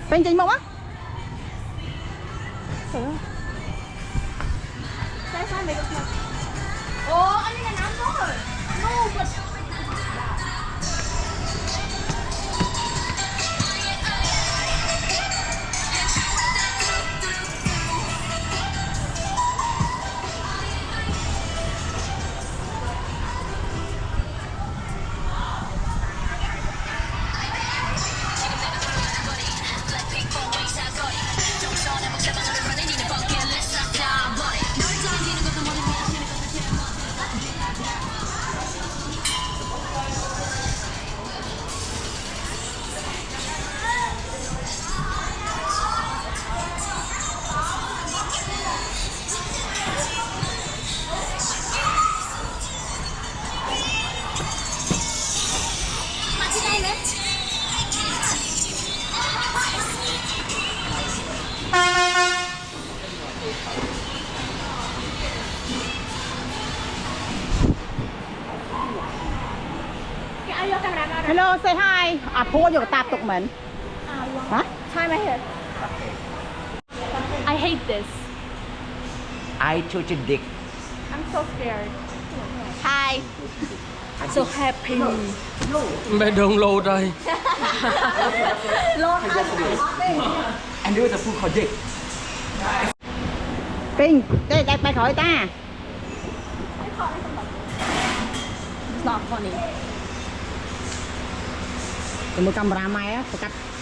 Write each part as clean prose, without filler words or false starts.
Pin trên mông á. Ồ, anh là nắm rồi. No, but Hello, say hi.พูดอยู่กับตาตกเหมือนฮะ tie my hair. I hate this. I told you dick. I'm so scared. Hi. So happy. Mẹ đường lô đây. And there was a food called dick. Pin đây bay khỏi ta. It's not funny. Một camera máy á,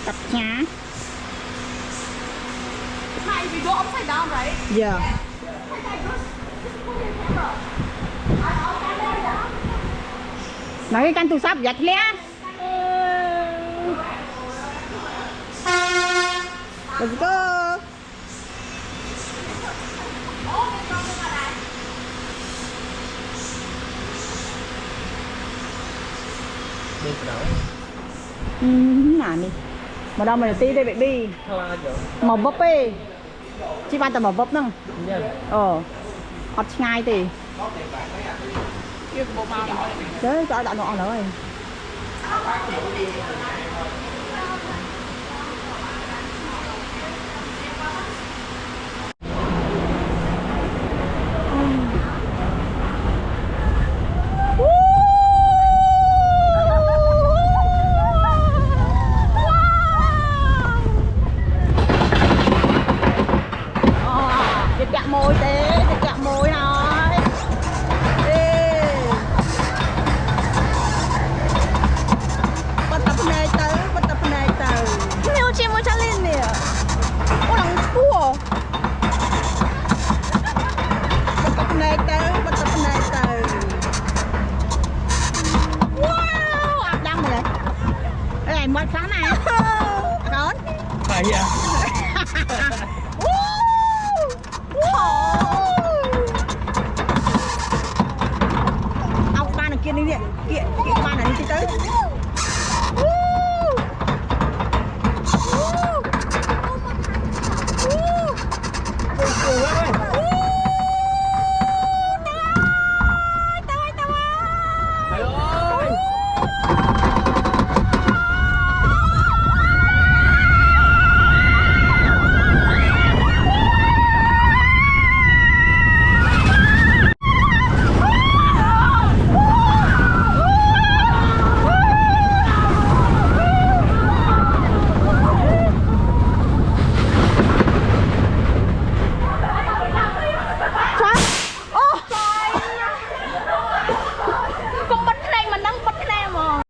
cắt nhá. Hi, we go upside down, right? Giờ. Nói cái căn tu sắp giật lé. Let's go. Nào nè. Mà đâu mà tí đây baby. Màu bắp ấy. Chị ban tầm màu bắp nâng. Hot ngay thì. Đấy, cho đã nọ rồi. Chạm môi thế, chạm môi thôi. Bắt tập này từ. Nhiều chim mới cho lên nè. Ô lòng cua. Bắt tập này từ. Wow, áp đăng rồi đấy. Đây này, mất sáng này. Con. Phải à? Ông ban ở kia đi điện, kia ban ở đi tới.